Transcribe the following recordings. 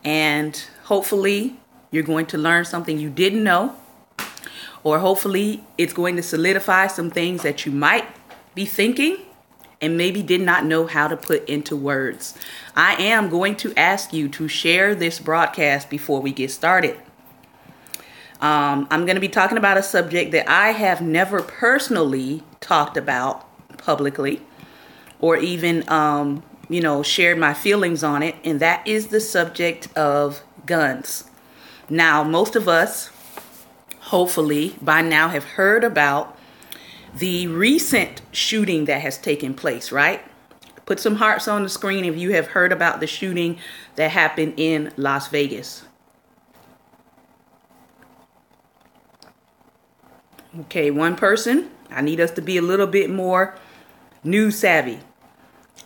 And hopefully you're going to learn something you didn't know, or hopefully it's going to solidify some things that you might be thinking and maybe did not know how to put into words. I am going to ask you to share this broadcast before we get started. I'm going to be talking about a subject that I have never personally talked about publicly or even, shared my feelings on it. And that is the subject of guns. Now, most of us, hopefully, by now have heard about the recent shooting that has taken place, right? Put some hearts on the screen if you have heard about the shooting that happened in Las Vegas. Okay, one person. I need us to be a little bit more news savvy.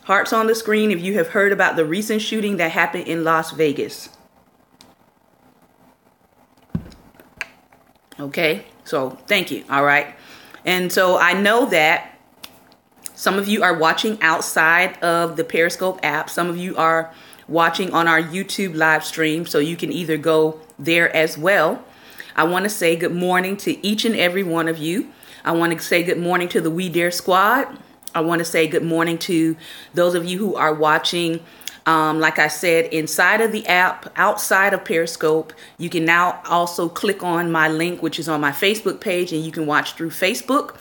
Hearts on the screen if you have heard about the recent shooting that happened in Las Vegas. Okay, so thank you. All right. And so I know that some of you are watching outside of the Periscope app. Some of you are watching on our YouTube live stream, so you can either go there as well. I want to say good morning to each and every one of you. I want to say good morning to the We Dare Squad. I want to say good morning to those of you who are watching, like I said, inside of the app, outside of Periscope. You can now also click on my link, which is on my Facebook page, and you can watch through Facebook.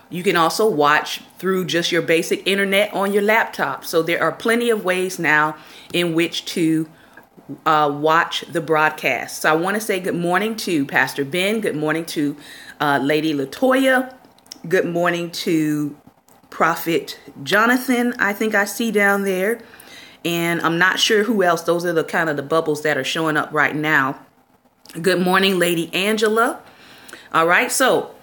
You can also watch through just your basic internet on your laptop. So there are plenty of ways now in which to watch the broadcast. So I want to say good morning to Pastor Ben. Good morning to Lady Latoya. Good morning to Prophet Jonathan. I think I see down there. And I'm not sure who else. Those are the kind of the bubbles that are showing up right now. Good morning, Lady Angela. All right. So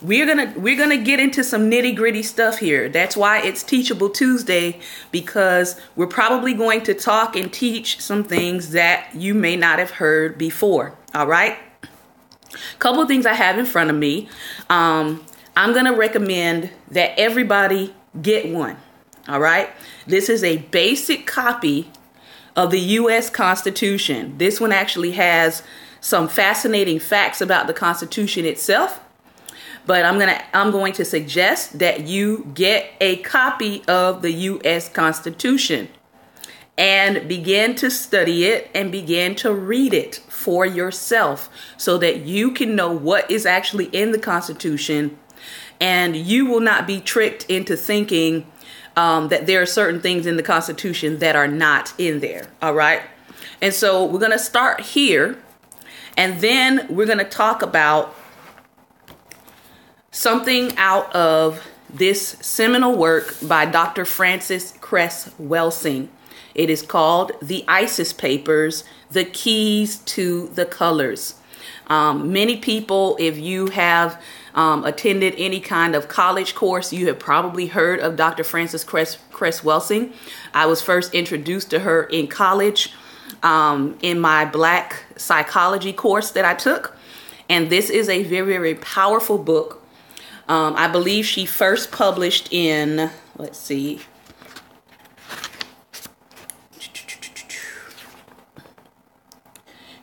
we're gonna get into some nitty-gritty stuff here. That's why it's Teachable Tuesday, because we're probably going to talk and teach some things that you may not have heard before. All right. Couple of things I have in front of me. I'm gonna recommend that everybody get one. All right. This is a basic copy of the U.S. Constitution. This one actually has some fascinating facts about the Constitution itself. But I'm going to suggest that you get a copy of the U.S. Constitution and begin to study it and begin to read it for yourself so that you can know what is actually in the Constitution, and you will not be tricked into thinking that there are certain things in the Constitution that are not in there. All right. And so we're going to start here, and then we're going to talk about something out of this seminal work by Dr. Frances Cress Welsing. It is called The ISIS Papers, The Keys to the Colors. Many people, if you have attended any kind of college course, you have probably heard of Dr. Frances Cress Welsing. I was first introduced to her in college in my Black psychology course that I took. And this is a very, very powerful book. I believe she first published in, let's see,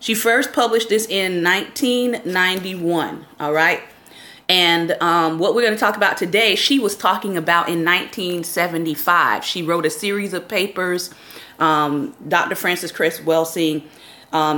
she first published this in 1991, all right? And what we're going to talk about today, she was talking about in 1975. She wrote a series of papers. Dr. Frances Cress Welsing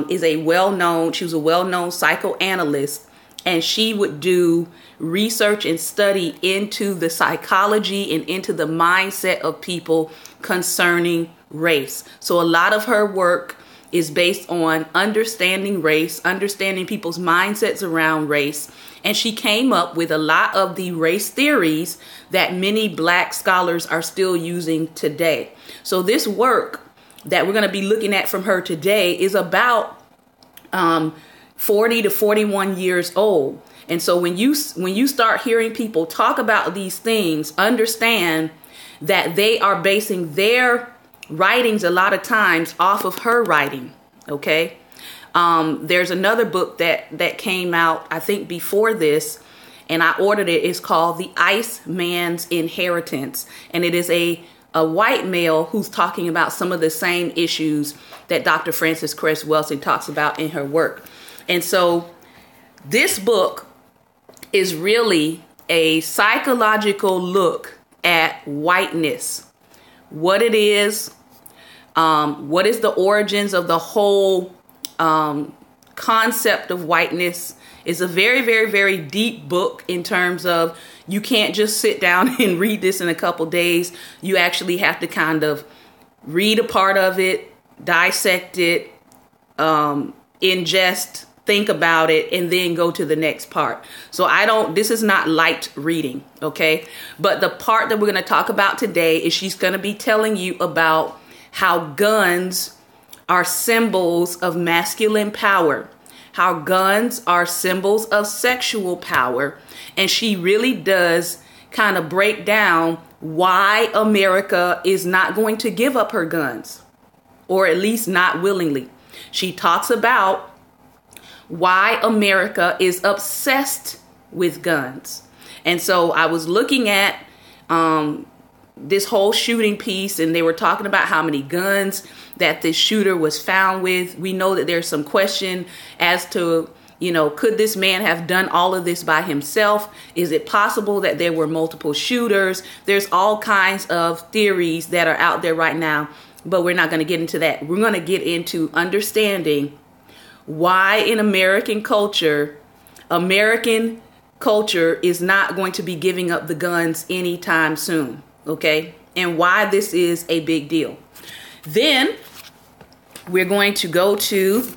is a well-known psychoanalyst, and she would do research and study into the psychology and into the mindset of people concerning race. So a lot of her work is based on understanding race, understanding people's mindsets around race. And she came up with a lot of the race theories that many Black scholars are still using today. So this work that we're going to be looking at from her today is about 40 to 41 years old. And so when you start hearing people talk about these things, understand that they are basing their writings a lot of times off of her writing. Okay. There's another book that came out, I think, before this, and I ordered it. It's called The Iceman's Inheritance. And it is a white male who's talking about some of the same issues that Dr. Frances Cress Welsing talks about in her work. And so this book is really a psychological look at whiteness, what it is, what is the origins of the whole concept of whiteness. Is a very, very, very deep book in terms of you can't just sit down and read this in a couple days. You actually have to kind of read a part of it, dissect it, ingest, think about it, and then go to the next part. So this is not light reading, okay? But the part that we're going to talk about today is she's going to be telling you about how guns are symbols of masculine power, how guns are symbols of sexual power. And she really does kind of break down why America is not going to give up her guns, or at least not willingly. She talks about why America is obsessed with guns. And so I was looking at this whole shooting piece, and they were talking about how many guns that this shooter was found with. We know that there's some question as to, could this man have done all of this by himself? Is it possible that there were multiple shooters? There's all kinds of theories that are out there right now, but we're not going to get into that. We're going to get into understanding why in American culture is not going to be giving up the guns anytime soon, okay? And why this is a big deal. Then we're going to go to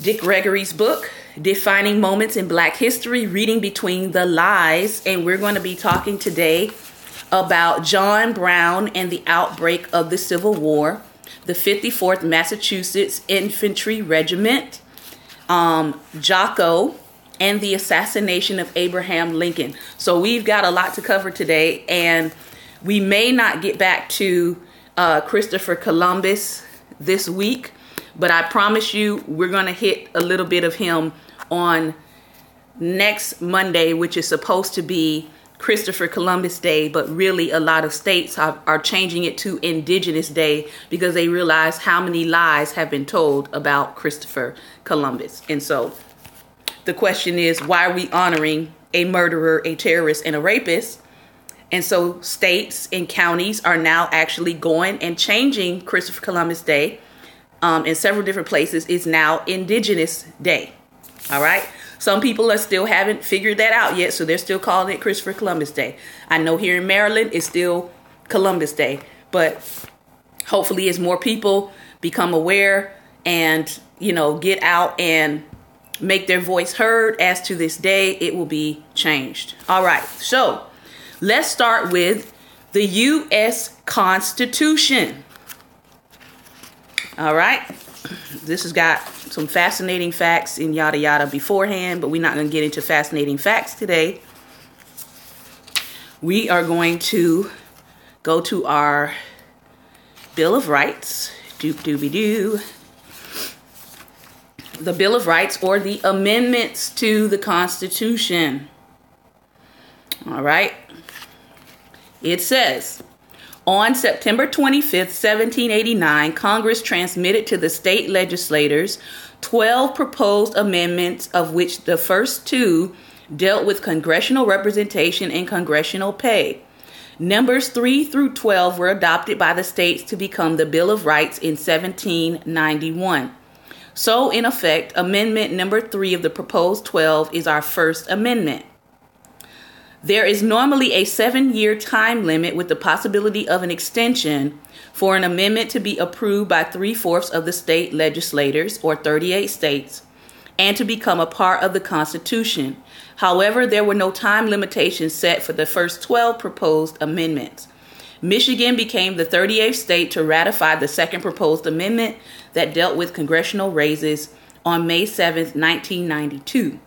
Dick Gregory's book, Defining Moments in Black History, Reading Between the Lies. And we're going to be talking today about John Brown and the outbreak of the Civil War, the 54th Massachusetts Infantry Regiment, Jocko, and the assassination of Abraham Lincoln. So we've got a lot to cover today, and we may not get back to Christopher Columbus this week, but I promise you we're going to hit a little bit of him on next Monday, which is supposed to be Christopher Columbus Day, but really a lot of states are changing it to Indigenous Day because they realize how many lies have been told about Christopher Columbus. And so the question is, why are we honoring a murderer, a terrorist, and a rapist? And so states and counties are now actually going and changing Christopher Columbus Day. In several different places, it's now Indigenous Day. All right. Some people haven't figured that out yet, so they're still calling it Christopher Columbus Day. I know here in Maryland, it's still Columbus Day, but hopefully as more people become aware and, get out and make their voice heard as to this day, it will be changed. All right. So let's start with the U.S. Constitution. All right. This has got some fascinating facts and yada yada beforehand, but we're not going to get into fascinating facts today. We are going to go to our Bill of Rights. Doop-dooby-doo. The Bill of Rights, or the amendments to the Constitution. All right. It says, on September 25th, 1789, Congress transmitted to the state legislators 12 proposed amendments, of which the first two dealt with congressional representation and congressional pay. Numbers 3 through 12 were adopted by the states to become the Bill of Rights in 1791. So, in effect, Amendment number 3 of the proposed 12 is our First Amendment. There is normally a 7-year time limit with the possibility of an extension for an amendment to be approved by 3/4 of the state legislators, or 38 states, and to become a part of the Constitution. However, there were no time limitations set for the first 12 proposed amendments. Michigan became the 38th state to ratify the second proposed amendment that dealt with congressional races on May 7, 1992.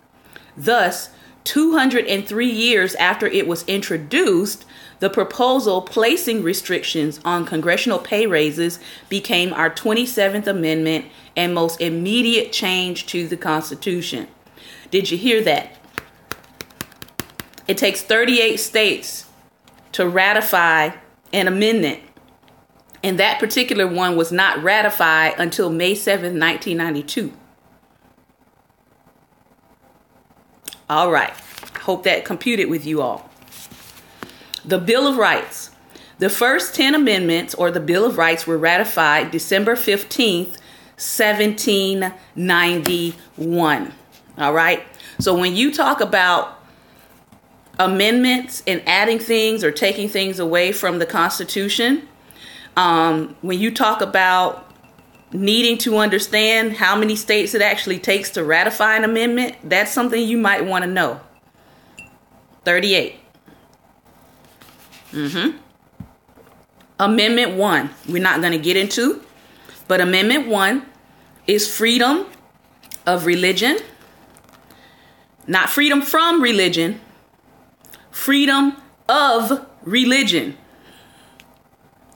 Thus, 203 years after it was introduced, the proposal placing restrictions on congressional pay raises became our 27th Amendment and most immediate change to the Constitution. Did you hear that? It takes 38 states to ratify an amendment. And that particular one was not ratified until May 7th, 1992. All right. Hope that computed with you all. The Bill of Rights. The first 10 amendments, or the Bill of Rights, were ratified December 15th, 1791. All right. So when you talk about amendments and adding things or taking things away from the Constitution, when you talk about needing to understand how many states it actually takes to ratify an amendment, that's something you might want to know. 38. Amendment 1, we're not going to get into, but Amendment 1 is freedom of religion. Not freedom from religion, freedom of religion.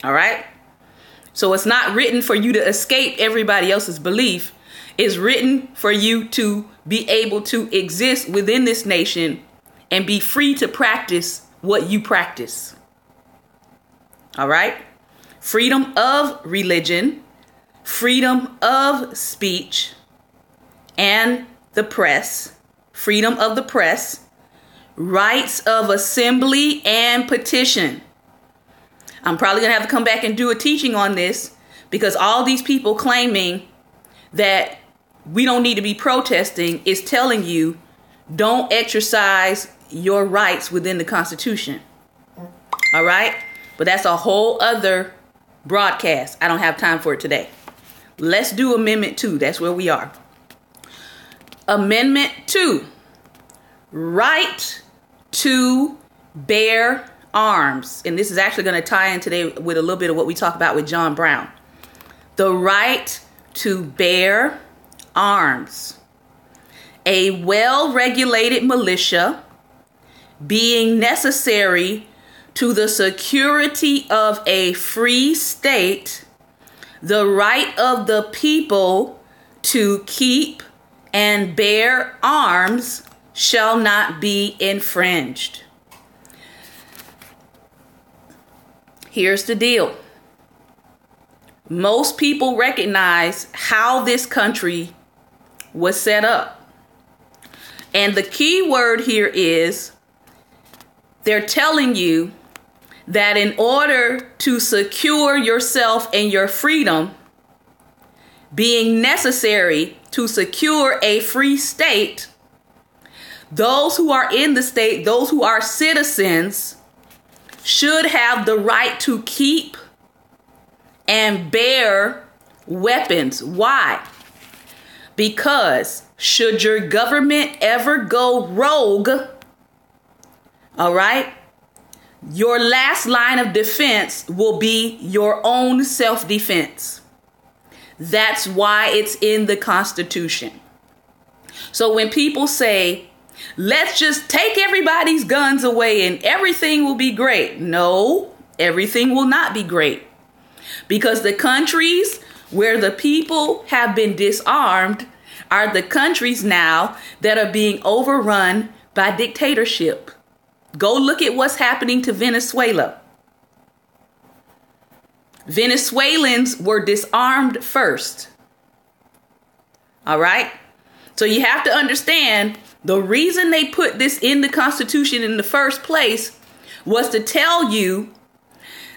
All right? So it's not written for you to escape everybody else's belief. It's written for you to be able to exist within this nation and be free to practice what you practice. All right? Freedom of religion, freedom of speech, and the press. Freedom of the press, rights of assembly and petition. I'm probably going to have to come back and do a teaching on this, because all these people claiming that we don't need to be protesting is telling you don't exercise your rights within the Constitution. All right? But that's a whole other broadcast. I don't have time for it today. Let's do Amendment 2. That's where we are. Amendment 2. Right to bear arms. And this is actually going to tie in today with a little bit of what we talk about with John Brown. The right to bear arms. A well-regulated militia being necessary to the security of a free state, the right of the people to keep and bear arms shall not be infringed. Here's the deal. Most people recognize how this country was set up. And the key word here is they're telling you that in order to secure yourself and your freedom, being necessary to secure a free state, those who are in the state, those who are citizens, should have the right to keep and bear weapons. Why? Because should your government ever go rogue, all right, your last line of defense will be your own self-defense. That's why it's in the Constitution. So when people say, let's just take everybody's guns away and everything will be great. No, everything will not be great. Because the countries where the people have been disarmed are the countries now that are being overrun by dictatorship. Go look at what's happening to Venezuela. Venezuelans were disarmed first. All right? So you have to understand the reason they put this in the Constitution in the first place was to tell you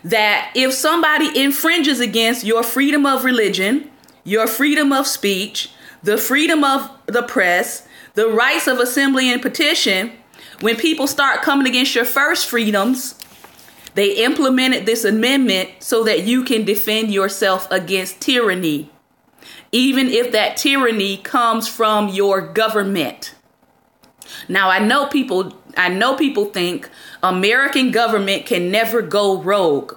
that if somebody infringes against your freedom of religion, your freedom of speech, the freedom of the press, the rights of assembly and petition, when people start coming against your first freedoms, they implemented this amendment so that you can defend yourself against tyranny, even if that tyranny comes from your government. Now, I know people think American government can never go rogue.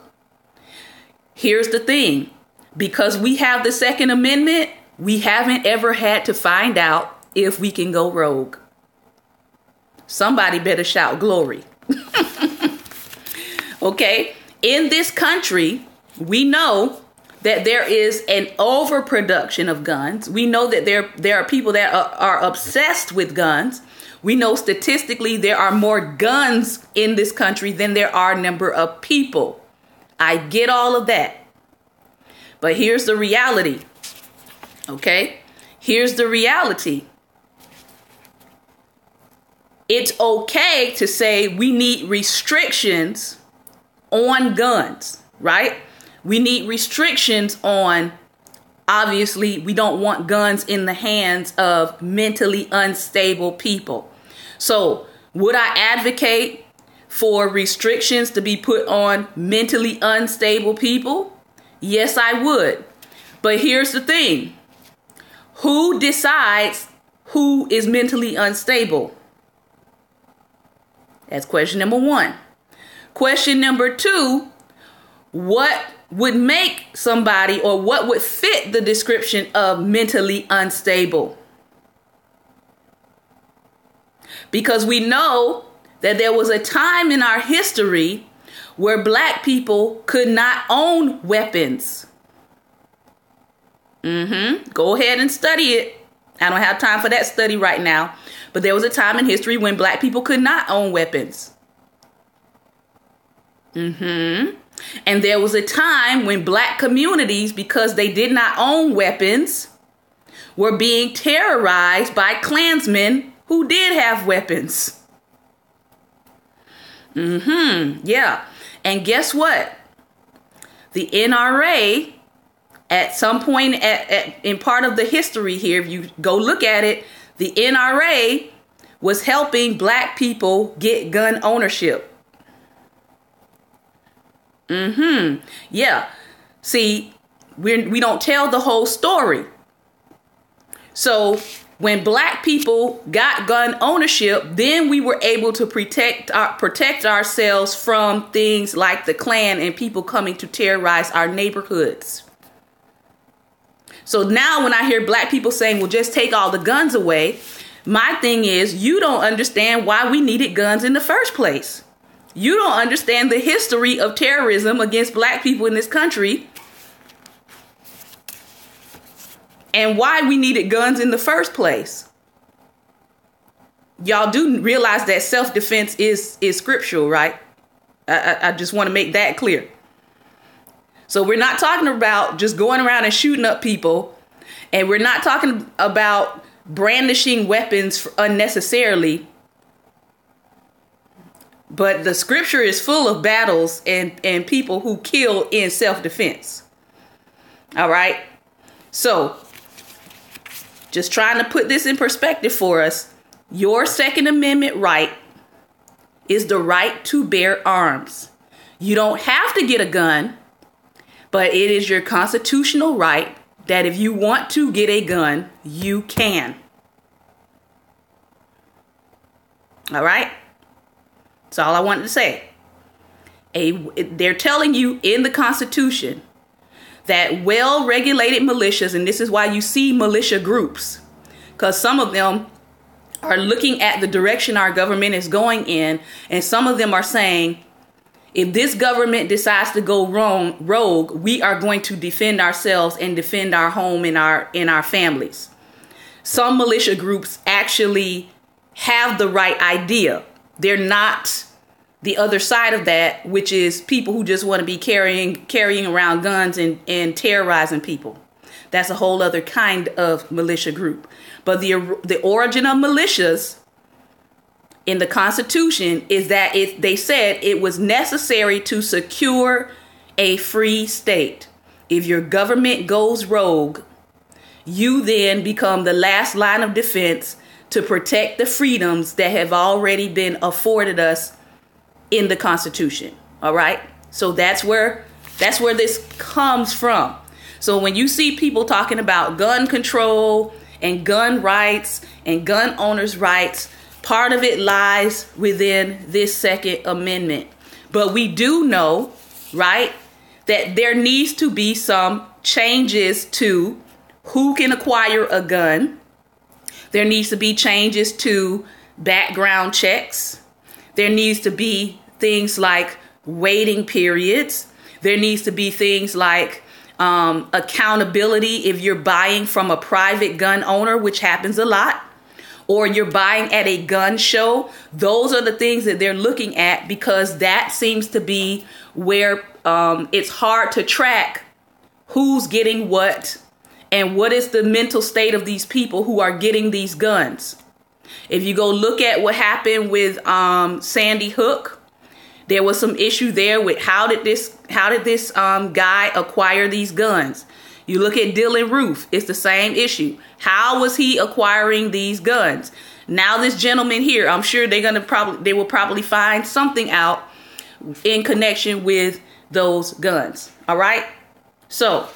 Here's the thing. Because we have the Second Amendment, we haven't ever had to find out if we can go rogue. Somebody better shout glory. Okay? In this country, we know that there is an overproduction of guns. We know that there are people that are obsessed with guns. We know statistically there are more guns in this country than there are number of people. I get all of that. But here's the reality. Okay? Here's the reality. It's okay to say we need restrictions on guns, right? We need restrictions on, obviously, we don't want guns in the hands of mentally unstable people. So would I advocate for restrictions to be put on mentally unstable people? Yes, I would. But here's the thing. Who decides who is mentally unstable? That's question number one. Question number two, what would make somebody, or what would fit the description of mentally unstable? Because we know that there was a time in our history where black people could not own weapons. Go ahead and study it. I don't have time for that study right now. But there was a time in history when black people could not own weapons. And there was a time when black communities, because they did not own weapons, were being terrorized by Klansmen who did have weapons. Yeah. And guess what? The NRA, at some point in part of the history here, if you go look at it, the NRA was helping black people get gun ownership. Yeah. See, we don't tell the whole story. So when black people got gun ownership, then we were able to protect ourselves from things like the Klan and people coming to terrorize our neighborhoods. So now when I hear black people saying, well, just take all the guns away, my thing is, you don't understand why we needed guns in the first place. You don't understand the history of terrorism against black people in this country and why we needed guns in the first place. Y'all do realize that self-defense is scriptural, right? I just want to make that clear. So we're not talking about just going around and shooting up people. And we're not talking about brandishing weapons unnecessarily. But the scripture is full of battles and people who kill in self-defense. All right. So just trying to put this in perspective for us. Your Second Amendment right is the right to bear arms. You don't have to get a gun, but it is your constitutional right that if you want to get a gun, you can. All right? That's all I wanted to say. They're telling you in the Constitution that well-regulated militias, and this is why you see militia groups, because some of them are looking at the direction our government is going in, and some of them are saying, if this government decides to go rogue, we are going to defend ourselves and defend our home and our families. Some militia groups actually have the right idea. They're not the other side of that, which is people who just want to be carrying around guns and terrorizing people. That's a whole other kind of militia group. But the origin of militias in the Constitution is that they said it was necessary to secure a free state. If your government goes rogue, you then become the last line of defense to protect the freedoms that have already been afforded us in the Constitution. All right. So that's where this comes from. So when you see people talking about gun control and gun rights and gun owners' rights, part of it lies within this Second Amendment. But we do know, right, that there needs to be some changes to who can acquire a gun. There needs to be changes to background checks. There needs to be things like waiting periods. There needs to be things like accountability if you're buying from a private gun owner, which happens a lot, or you're buying at a gun show. Those are the things that they're looking at because that seems to be where it's hard to track who's getting what, and what is the mental state of these people who are getting these guns. If you go look at what happened with Sandy Hook, there was some issue there with how did this guy acquire these guns. You look at Dylan Roof, it's the same issue. How was he acquiring these guns? Now this gentleman here, I'm sure they will probably find something out in connection with those guns. All right. So,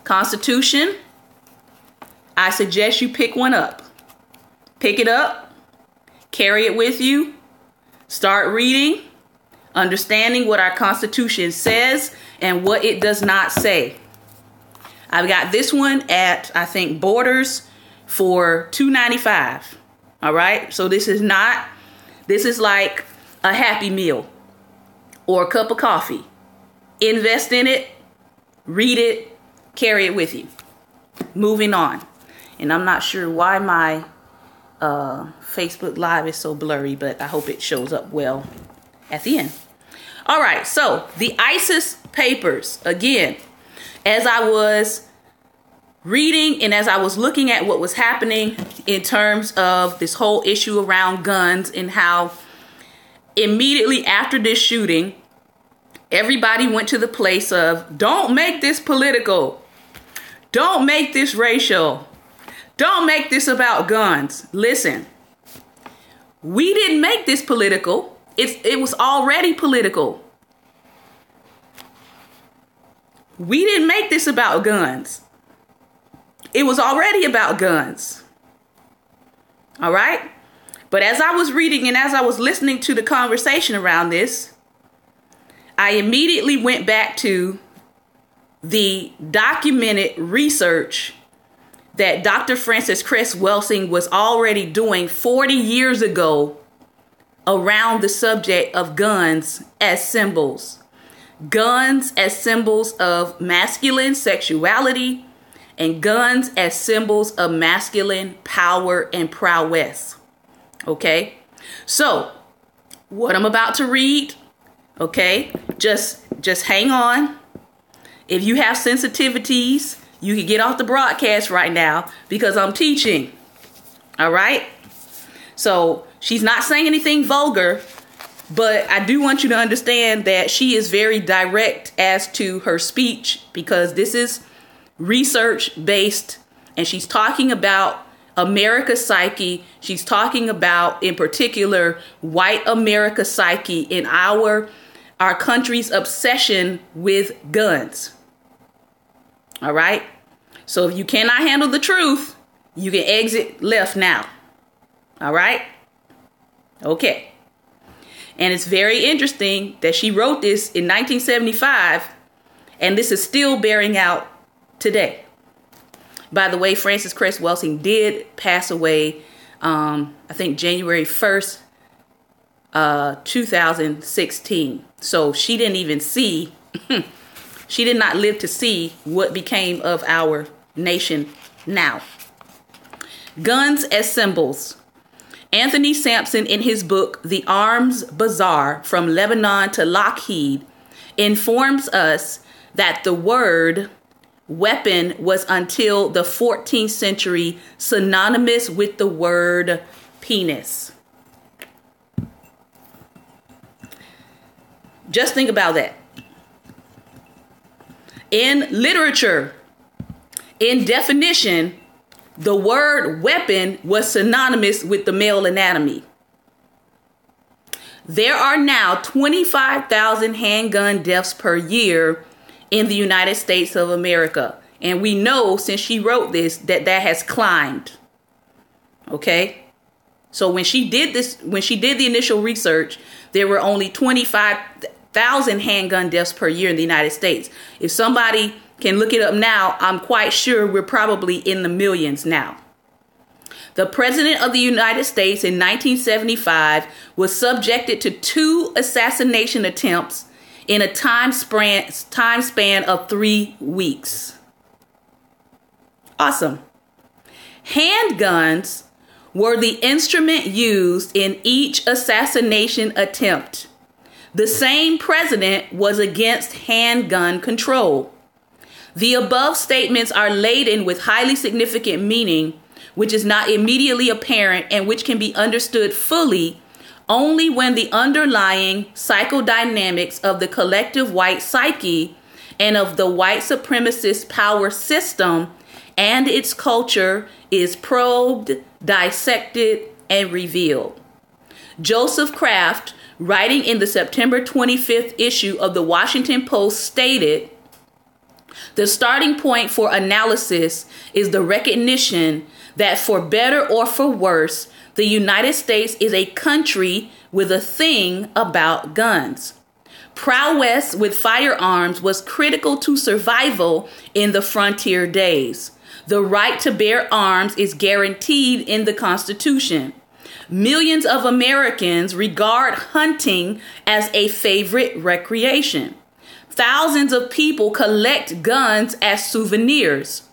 Constitution, I suggest you pick one up. Pick it up, carry it with you, start reading, understanding what our Constitution says and what it does not say. I've got this one at, I think, Borders for $2.95. All right. So this is like a Happy Meal or a cup of coffee. Invest in it, read it, carry it with you. Moving on. And I'm not sure why my Facebook Live is so blurry, but I hope it shows up well at the end. All right, so the ISIS papers. Again, as I was reading and as I was looking at what was happening in terms of this whole issue around guns and how immediately after this shooting, everybody went to the place of, don't make this political. Don't make this racial. Don't make this about guns. Listen, we didn't make this political. It was already political. We didn't make this about guns. It was already about guns. All right? But as I was reading and as I was listening to the conversation around this, I immediately went back to the documented research that Dr. Frances Cress Welsing was already doing 40 years ago around the subject of guns as symbols. Guns as symbols of masculine sexuality and guns as symbols of masculine power and prowess. Okay? So, what I'm about to read, okay, just hang on. If you have sensitivities, you can get off the broadcast right now because I'm teaching. All right? So she's not saying anything vulgar, but I do want you to understand that she is very direct as to her speech because this is research based and she's talking about America's psyche. She's talking about, in particular, white America psyche in our country's obsession with guns. All right. So if you cannot handle the truth, you can exit left now. All right. Okay. And it's very interesting that she wrote this in 1975, and this is still bearing out today. By the way, Frances Cress Welsing did pass away, I think January 1st, 2016. So she didn't even see, she did not live to see what became of our nation now. Guns as symbols. Anthony Sampson, in his book, The Arms Bazaar, From Lebanon to Lockheed, informs us that the word weapon was until the 14th century synonymous with the word penis. Just think about that. In literature, in definition, the word weapon was synonymous with the male anatomy. There are now 25,000 handgun deaths per year in the United States of America. And we know since she wrote this that has climbed. Okay? So when she did the initial research, there were only 25,000 handgun deaths per year in the United States. If somebody can look it up now, I'm quite sure we're probably in the millions now. The President of the United States in 1975 was subjected to 2 assassination attempts in a time span of 3 weeks. Awesome. Handguns were the instrument used in each assassination attempt. The same president was against handgun control. The above statements are laden with highly significant meaning, which is not immediately apparent and which can be understood fully only when the underlying psychodynamics of the collective white psyche and of the white supremacist power system and its culture is probed, dissected, and revealed. Joseph Kraft, writing in the September 25th issue of the Washington Post, stated, "The starting point for analysis is the recognition that for better or for worse, the United States is a country with a thing about guns. Prowess with firearms was critical to survival in the frontier days. The right to bear arms is guaranteed in the Constitution. Millions of Americans regard hunting as a favorite recreation. Thousands of people collect guns as souvenirs.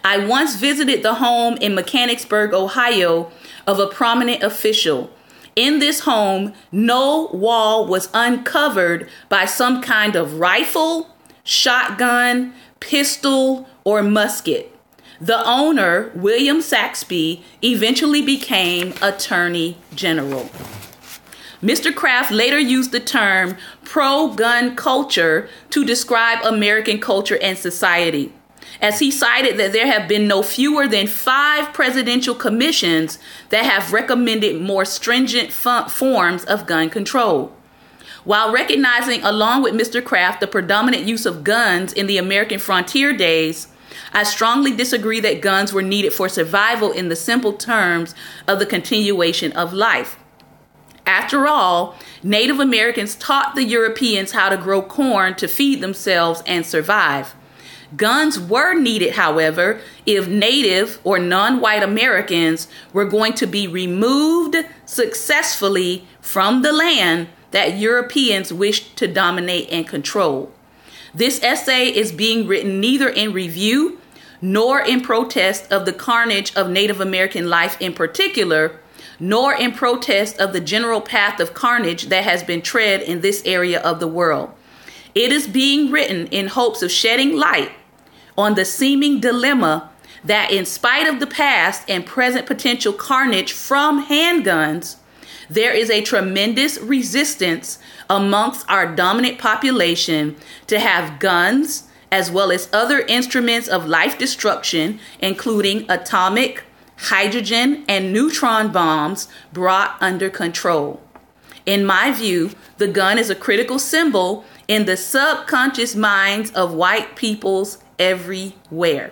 I once visited the home in Mechanicsburg, Ohio, of a prominent official. In this home, no wall was uncovered by some kind of rifle, shotgun, pistol, or musket. The owner, William Saxby, eventually became Attorney General." Mr. Kraft later used the term pro-gun culture to describe American culture and society, as he cited that there have been no fewer than 5 presidential commissions that have recommended more stringent forms of gun control. While recognizing, along with Mr. Kraft, the predominant use of guns in the American frontier days, I strongly disagree that guns were needed for survival in the simple terms of the continuation of life. After all, Native Americans taught the Europeans how to grow corn to feed themselves and survive. Guns were needed, however, if Native or non-white Americans were going to be removed successfully from the land that Europeans wished to dominate and control. This essay is being written neither in review nor in protest of the carnage of Native American life in particular, nor in protest of the general path of carnage that has been tread in this area of the world. It is being written in hopes of shedding light on the seeming dilemma that in spite of the past and present potential carnage from handguns, there is a tremendous resistance amongst our dominant population to have guns as well as other instruments of life destruction, including atomic, hydrogen, and neutron bombs, brought under control. In my view, the gun is a critical symbol in the subconscious minds of white peoples everywhere.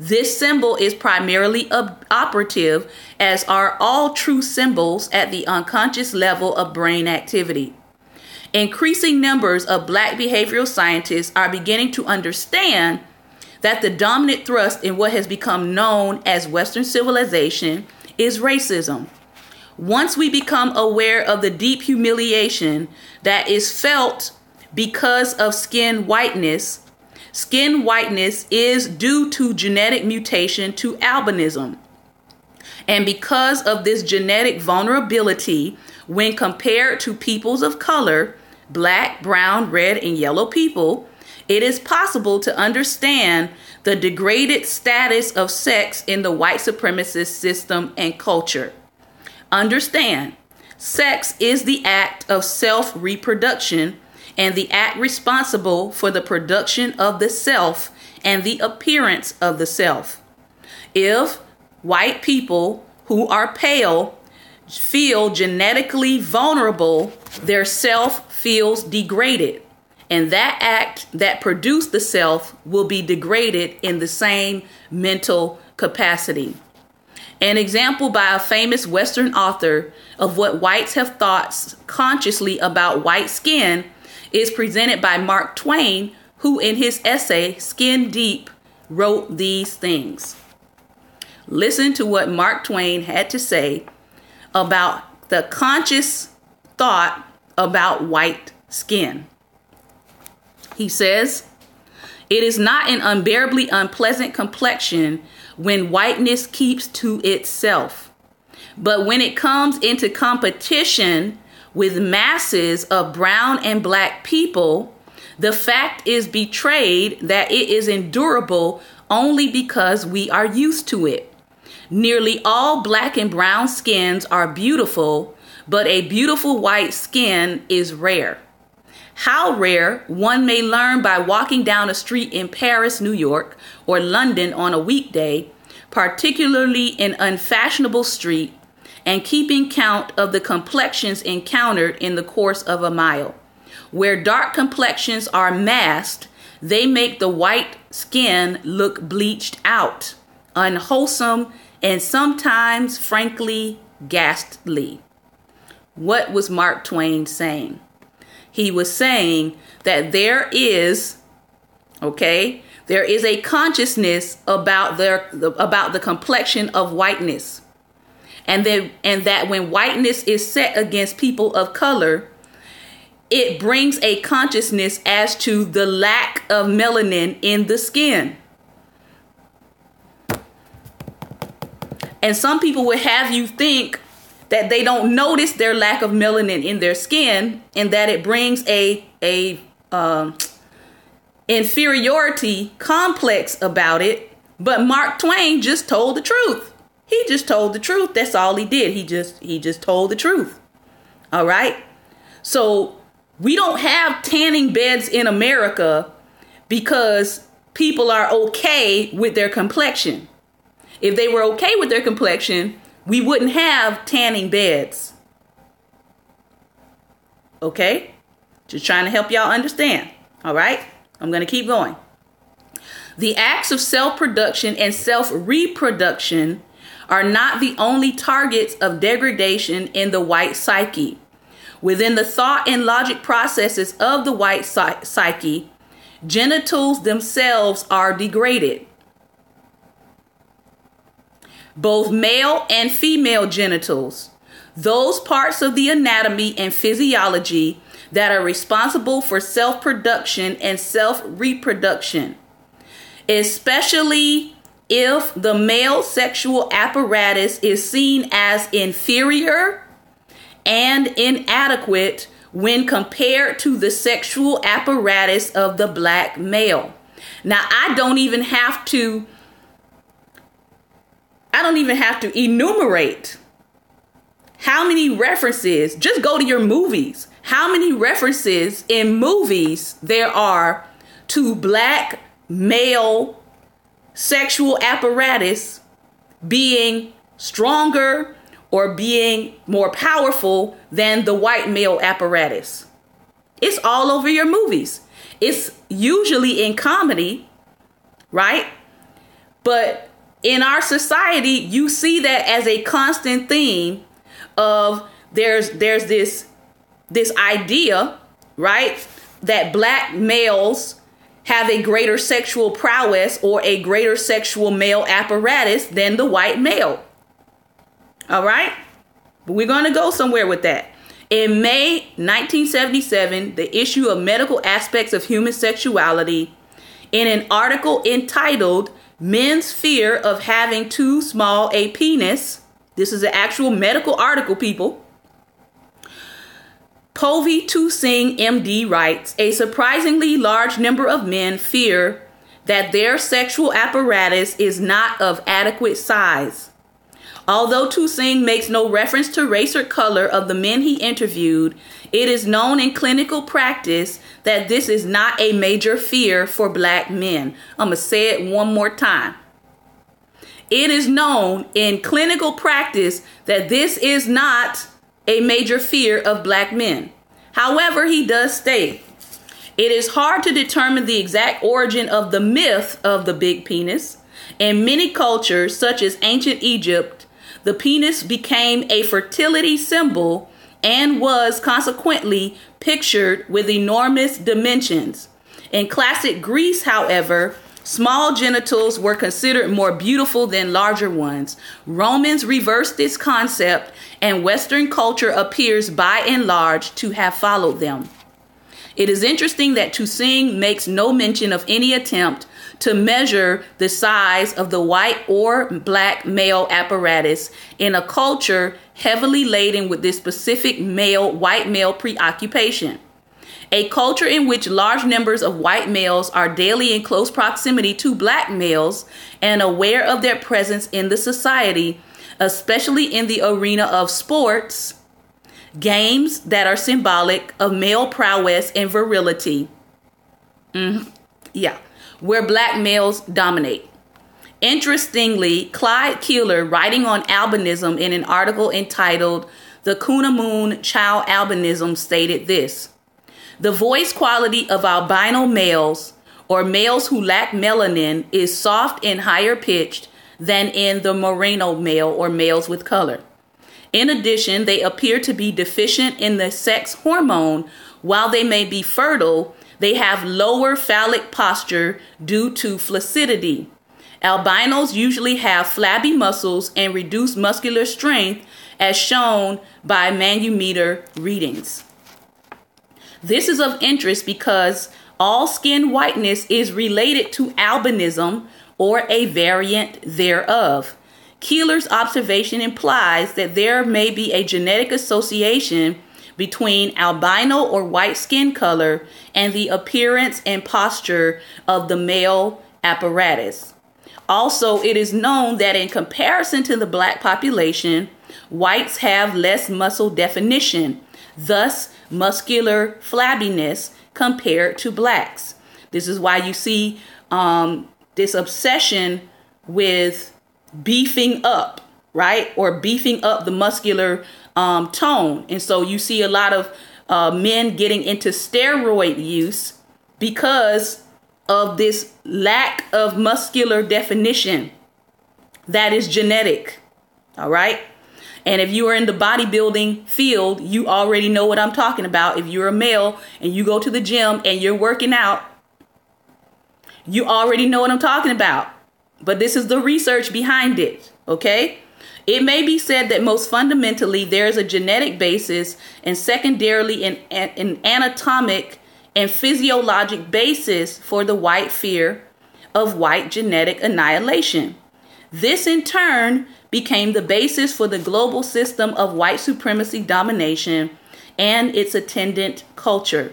This symbol is primarily operative, as are all true symbols, at the unconscious level of brain activity. Increasing numbers of Black behavioral scientists are beginning to understand that the dominant thrust in what has become known as Western civilization is racism. Once we become aware of the deep humiliation that is felt because of skin whiteness is due to genetic mutation to albinism. And because of this genetic vulnerability, when compared to peoples of color, Black, brown, red, and yellow people, it is possible to understand the degraded status of sex in the white supremacist system and culture. Understand, sex is the act of self-reproduction and the act responsible for the production of the self and the appearance of the self. If white people who are pale feel genetically vulnerable, their self feels degraded, and that act that produced the self will be degraded in the same mental capacity. An example by a famous Western author of what whites have thought consciously about white skin is presented by Mark Twain, who in his essay, Skin Deep, wrote these things. Listen to what Mark Twain had to say about the conscious thought about white skin. He says, "It is not an unbearably unpleasant complexion when whiteness keeps to itself. But when it comes into competition with masses of brown and Black people, The fact is betrayed that it is endurable only because we are used to it. Nearly all black and brown skins are beautiful, but a beautiful white skin is rare. How rare, one may learn by walking down a street in Paris, New York, or London on a weekday, particularly in unfashionable street, and keeping count of the complexions encountered in the course of a mile. Where dark complexions are masked, they make the white skin look bleached out, unwholesome, and sometimes, frankly, ghastly. What was Mark Twain saying? He was saying that there is a consciousness about the complexion of whiteness. And that when whiteness is set against people of color, it brings a consciousness as to the lack of melanin in the skin. And some people would have you think that they don't notice their lack of melanin in their skin, and that it brings a inferiority complex about it. But Mark Twain just told the truth. He just told the truth. That's all he did. He just told the truth. All right. So we don't have tanning beds in America because people are okay with their complexion. If they were okay with their complexion, we wouldn't have tanning beds. Okay? Just trying to help y'all understand. All right? I'm going to keep going. The acts of self-production and self-reproduction are not the only targets of degradation in the white psyche. Within the thought and logic processes of the white psyche, genitals themselves are degraded. Both male and female genitals, those parts of the anatomy and physiology that are responsible for self-production and self-reproduction, especially if the male sexual apparatus is seen as inferior and inadequate when compared to the sexual apparatus of the black male. Now, I don't even have to enumerate how many references, just go to your movies, how many references in movies there are to black male sexual apparatus being stronger or being more powerful than the white male apparatus. It's all over your movies. It's usually in comedy, right? But in our society, you see that as a constant theme of there's this idea, right, that black males have a greater sexual prowess or a greater sexual male apparatus than the white male. All right? But we're going to go somewhere with that. In May 1977, the issue of Medical Aspects of Human Sexuality, in an article entitled Men's Fear of Having Too Small a Penis, this is an actual medical article, people, Povi Tu-Sing, MD, writes, a surprisingly large number of men fear that their sexual apparatus is not of adequate size. Although Tu-Sing makes no reference to race or color of the men he interviewed, it is known in clinical practice that this is not a major fear for black men. I'm going to say it one more time. It is known in clinical practice that this is not a major fear of black men. However, he does state, it is hard to determine the exact origin of the myth of the big penis. In many cultures, such as ancient Egypt, the penis became a fertility symbol and was consequently pictured with enormous dimensions. In classic Greece, however, small genitals were considered more beautiful than larger ones. Romans reversed this concept, and Western culture appears by and large to have followed them. It is interesting that Tu-Sing makes no mention of any attempt to measure the size of the white or black male apparatus in a culture heavily laden with this specific white male preoccupation. A culture in which large numbers of white males are daily in close proximity to black males and aware of their presence in the society, especially in the arena of sports, games that are symbolic of male prowess and virility. Where black males dominate. Interestingly, Clyde Keeler, writing on albinism in an article entitled "The Cunnamoon Child Albinism," stated this: "The voice quality of albino males, or males who lack melanin, is soft and higher pitched than in the merino male, or males with color. In addition, they appear to be deficient in the sex hormone. While they may be fertile, they have lower phallic posture due to flaccidity. Albinos usually have flabby muscles and reduced muscular strength, as shown by manometer readings. This is of interest because all skin whiteness is related to albinism or a variant thereof. Keeler's observation implies that there may be a genetic association between albino or white skin color and the appearance and posture of the male apparatus. Also, it is known that in comparison to the black population, whites have less muscle definition, thus muscular flabbiness, compared to blacks. This is why you see this obsession with beefing up, right? Or beefing up the muscular tone. And so you see a lot of men getting into steroid use because of this lack of muscular definition that is genetic. All right. And if you are in the bodybuilding field, you already know what I'm talking about. If you're a male and you go to the gym and you're working out, you already know what I'm talking about. But this is the research behind it. Okay. It may be said that most fundamentally there is a genetic basis and secondarily an anatomic and physiologic basis for the white fear of white genetic annihilation. This in turn became the basis for the global system of white supremacy domination and its attendant culture.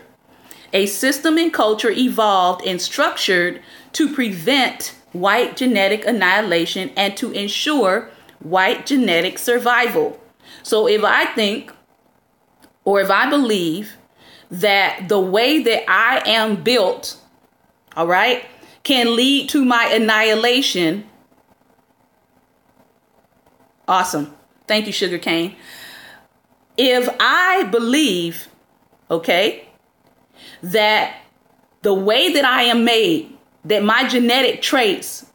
A system and culture evolved and structured to prevent white genetic annihilation and to ensure white genetic survival. So if I think, or if I believe that the way that I am built, all right, can lead to my annihilation. Awesome. Thank you, Sugarcane. If I believe, okay, that the way that I am made, that my genetic traits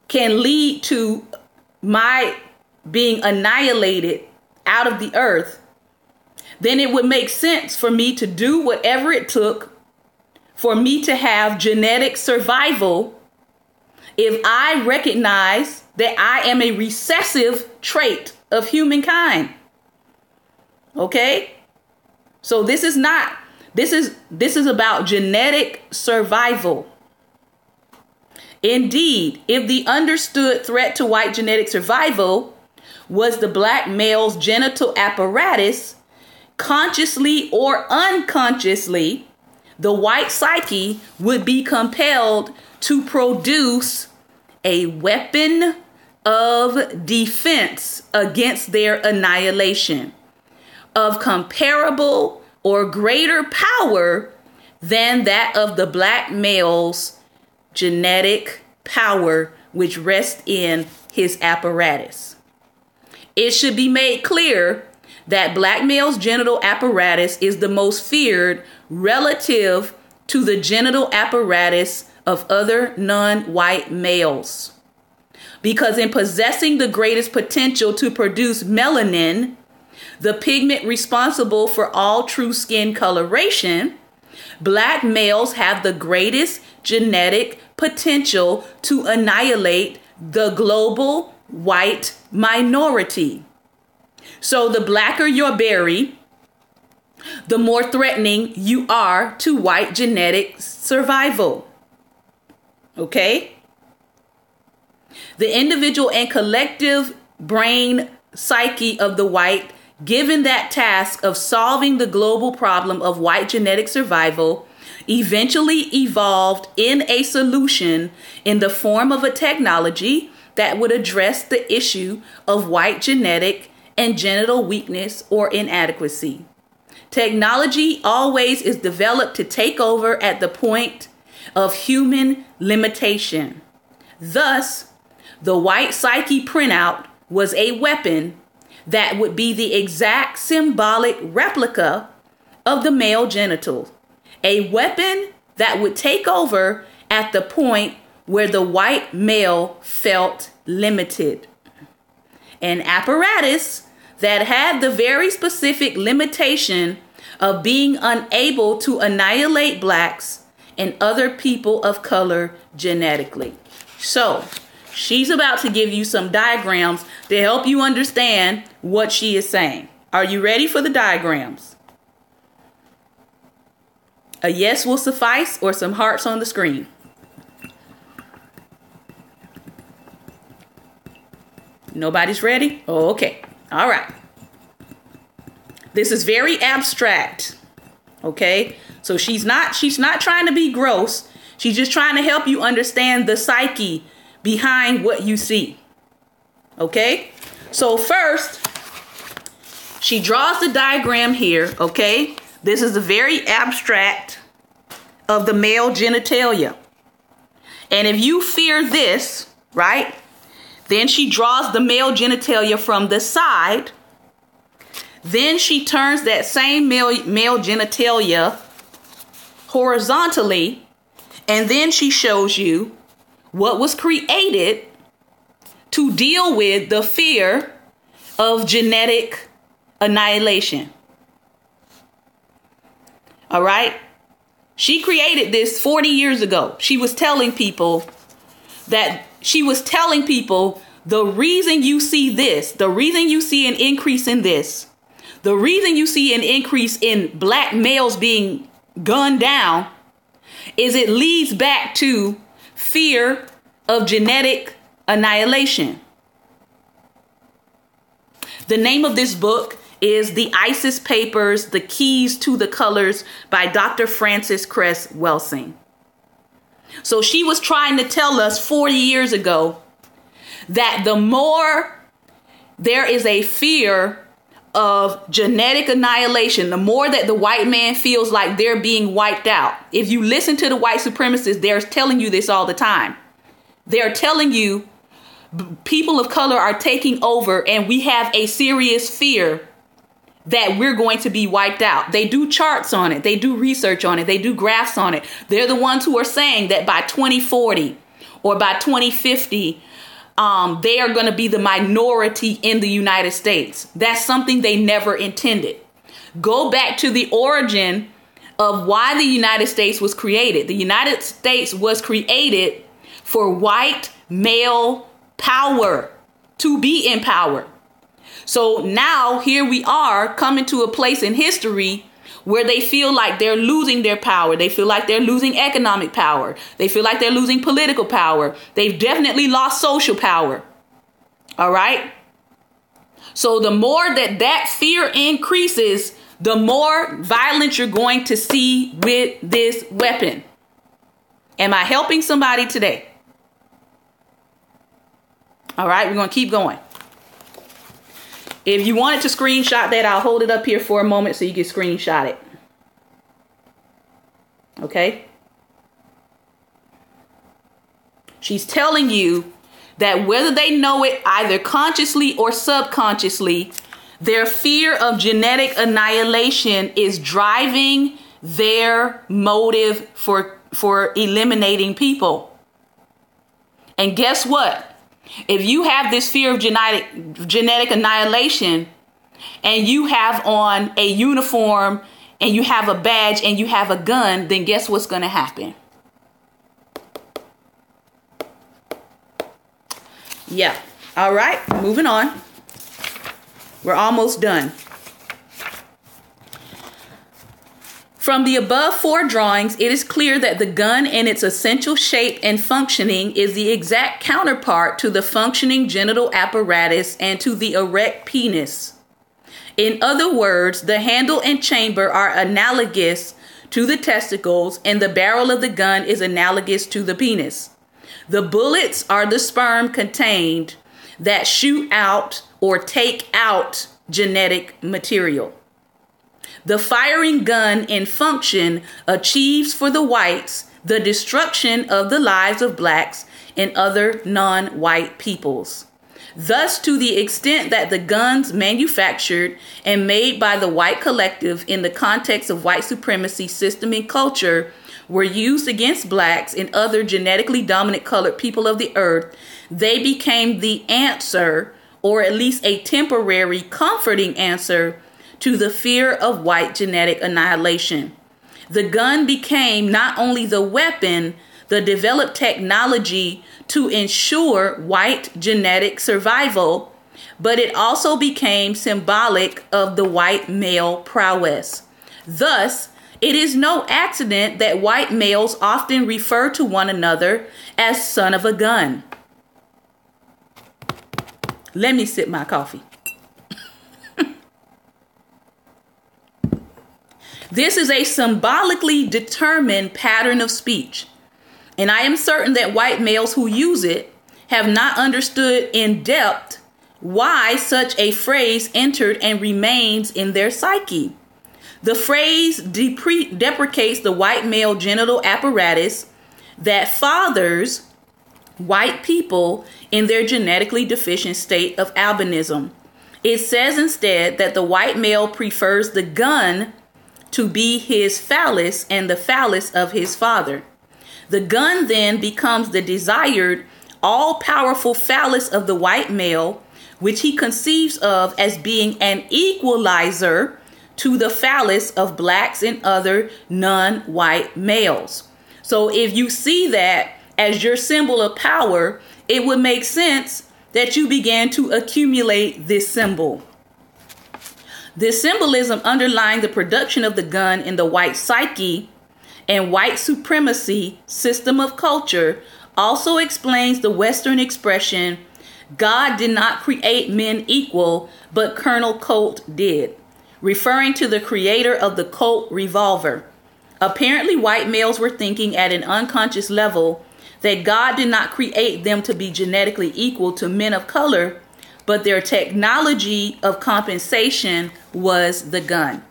can lead to my being annihilated out of the earth, then it would make sense for me to do whatever it took for me to have genetic survival if I recognize that I am a recessive trait of humankind. Okay? So this is about genetic survival. Indeed, if the understood threat to white genetic survival was the black male's genital apparatus, consciously or unconsciously, the white psyche would be compelled to produce a weapon of defense against their annihilation of comparable or greater power than that of the black male's genetic power, which rests in his apparatus. It should be made clear that black male's genital apparatus is the most feared relative to the genital apparatus of other non-white males. Because in possessing the greatest potential to produce melanin, the pigment responsible for all true skin coloration, black males have the greatest genetic potential to annihilate the global white minority. So the blacker your berry, the more threatening you are to white genetic survival. Okay? The individual and collective brain psyche of the white given that task of solving the global problem of white genetic survival, eventually evolved in a solution in the form of a technology that would address the issue of white genetic and genital weakness or inadequacy. Technology always is developed to take over at the point of human limitation. Thus, the white psyche printout was a weapon that would be the exact symbolic replica of the male genital. A weapon that would take over at the point where the white male felt limited. An apparatus that had the very specific limitation of being unable to annihilate blacks and other people of color genetically. So, she's about to give you some diagrams to help you understand what she is saying. Are you ready for the diagrams? A yes will suffice, or some hearts on the screen. Nobody's ready? Oh, okay. All right. This is very abstract. Okay? So she's not trying to be gross. She's just trying to help you understand the psyche behind what you see. Okay? So first, she draws the diagram here, okay? This is a very abstract of the male genitalia. And if you fear this, right, then she draws the male genitalia from the side. Then she turns that same male genitalia horizontally. And then she shows you what was created to deal with the fear of genetic annihilation. All right. She created this 40 years ago. She was telling people the reason you see this, the reason you see an increase in this, the reason you see an increase in black males being gunned down is it leads back to fear of genetic annihilation. The name of this book is The ISIS Papers, The Keys to the Colors by Dr. Frances Cress Welsing. So she was trying to tell us 40 years ago that the more there is a fear of genetic annihilation, the more that the white man feels like they're being wiped out. If you listen to the white supremacists, they're telling you this all the time. They're telling you people of color are taking over and we have a serious fear that we're going to be wiped out. They do charts on it. They do research on it. They do graphs on it. They're the ones who are saying that by 2040 or by 2050, they are going to be the minority in the United States. That's something they never intended. Go back to the origin of why the United States was created. The United States was created for white male power, to be in power. So now here we are coming to a place in history where they feel like they're losing their power. They feel like they're losing economic power. They feel like they're losing political power. They've definitely lost social power. All right. So the more that fear increases, the more violence you're going to see with this weapon. Am I helping somebody today? All right, we're going to keep going. If you wanted to screenshot that, I'll hold it up here for a moment so you can screenshot it. Okay? She's telling you that whether they know it either consciously or subconsciously, their fear of genetic annihilation is driving their motive for eliminating people. And guess what? If you have this fear of genetic annihilation and you have on a uniform and you have a badge and you have a gun, then guess what's going to happen? Yeah. All right. Moving on. We're almost done. From the above 4 drawings, it is clear that the gun in its essential shape and functioning is the exact counterpart to the functioning genital apparatus and to the erect penis. In other words, the handle and chamber are analogous to the testicles, and the barrel of the gun is analogous to the penis. The bullets are the sperm contained that shoot out or take out genetic material. The firing gun in function achieves for the whites the destruction of the lives of blacks and other non-white peoples. Thus, to the extent that the guns manufactured and made by the white collective in the context of white supremacy system and culture were used against blacks and other genetically dominant colored people of the earth, they became the answer, or at least a temporary comforting answer, to the fear of white genetic annihilation. The gun became not only the weapon, the developed technology to ensure white genetic survival, but it also became symbolic of the white male prowess. Thus, it is no accident that white males often refer to one another as son of a gun. Let me sip my coffee. This is a symbolically determined pattern of speech, and I am certain that white males who use it have not understood in depth why such a phrase entered and remains in their psyche. The phrase deprecates the white male genital apparatus that fathers white people in their genetically deficient state of albinism. It says instead that the white male prefers the gun to be his phallus and the phallus of his father. The gun then becomes the desired, all-powerful phallus of the white male, which he conceives of as being an equalizer to the phallus of blacks and other non-white males. So if you see that as your symbol of power, it would make sense that you began to accumulate this symbol. This symbolism underlying the production of the gun in the white psyche and white supremacy system of culture also explains the Western expression, God did not create men equal, but Colonel Colt did, referring to the creator of the Colt revolver. Apparently, white males were thinking at an unconscious level that God did not create them to be genetically equal to men of color, but their technology of compensation was the gun.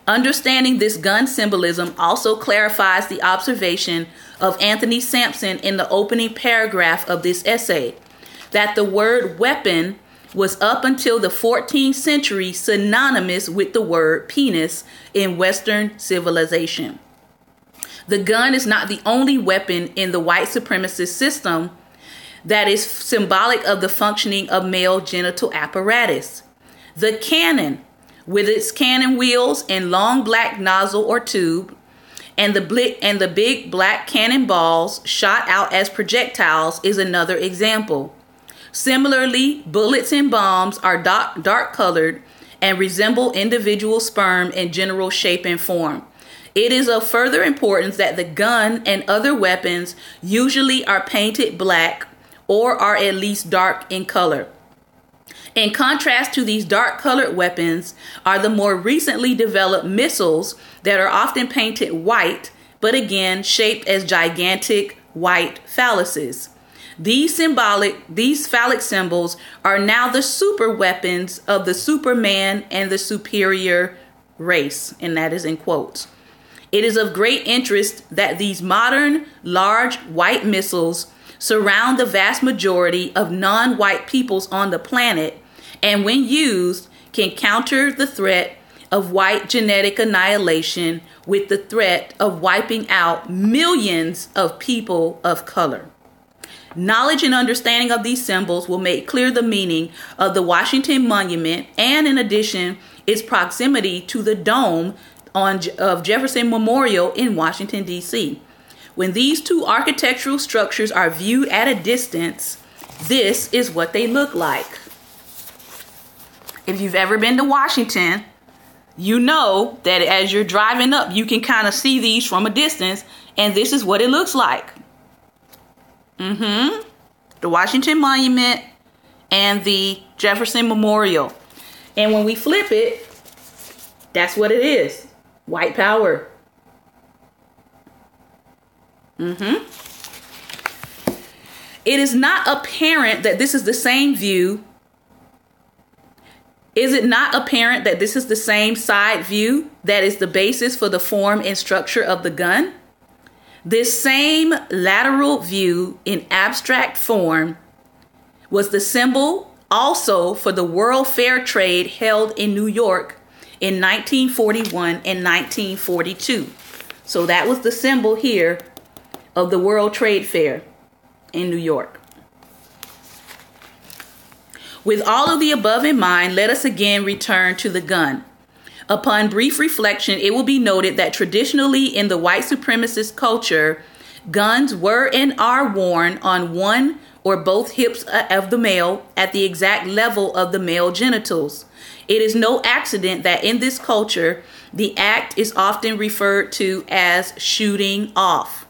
Understanding this gun symbolism also clarifies the observation of Anthony Sampson in the opening paragraph of this essay, that the word weapon was up until the 14th century synonymous with the word penis in Western civilization. The gun is not the only weapon in the white supremacist system that is symbolic of the functioning of male genital apparatus. The cannon, with its cannon wheels and long black nozzle or tube, and the big black cannonballs shot out as projectiles, is another example. Similarly, bullets and bombs are dark colored and resemble individual sperm in general shape and form. It is of further importance that the gun and other weapons usually are painted black or are at least dark in color. In contrast to these dark colored weapons are the more recently developed missiles that are often painted white, but again shaped as gigantic white phalluses. These phallic symbols are now the super weapons of the Superman and the superior race, and that is in quotes. It is of great interest that these modern large white missiles surround the vast majority of non-white peoples on the planet, and when used, can counter the threat of white genetic annihilation with the threat of wiping out millions of people of color. Knowledge and understanding of these symbols will make clear the meaning of the Washington Monument and, in addition, its proximity to the dome of Jefferson Memorial in Washington, D.C. When these two architectural structures are viewed at a distance, this is what they look like. If you've ever been to Washington, you know that as you're driving up, you can kind of see these from a distance, and this is what it looks like. The Washington Monument and the Jefferson Memorial. And when we flip it, that's what it is. White power. It is not apparent that this is the same view. Is it not apparent that this is the same side view that is the basis for the form and structure of the gun? This same lateral view in abstract form was the symbol also for the World Fair Trade held in New York in 1941 and 1942. So that was the symbol here of the World Trade Fair in New York. With all of the above in mind, let us again return to the gun. Upon brief reflection, it will be noted that traditionally in the white supremacist culture, guns were and are worn on one or both hips of the male at the exact level of the male genitals. It is no accident that in this culture, the act is often referred to as shooting off.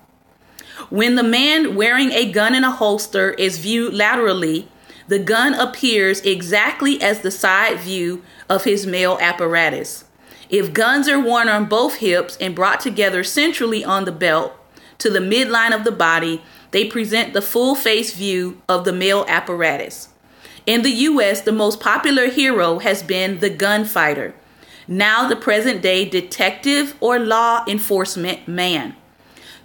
When the man wearing a gun in a holster is viewed laterally, the gun appears exactly as the side view of his male apparatus. If guns are worn on both hips and brought together centrally on the belt to the midline of the body, they present the full face view of the male apparatus. In the U.S., the most popular hero has been the gunfighter, now the present day detective or law enforcement man.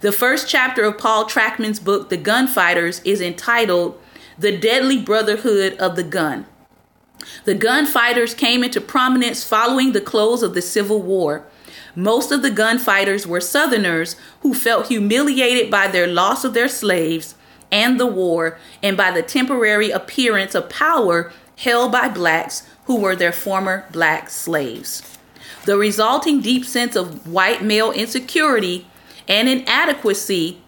The first chapter of Paul Trackman's book, The Gunfighters, is entitled The Deadly Brotherhood of the Gun. The gunfighters came into prominence following the close of the Civil War. Most of the gunfighters were Southerners who felt humiliated by their loss of their slaves and the war, and by the temporary appearance of power held by blacks who were their former black slaves. The resulting deep sense of white male insecurity and inadequacy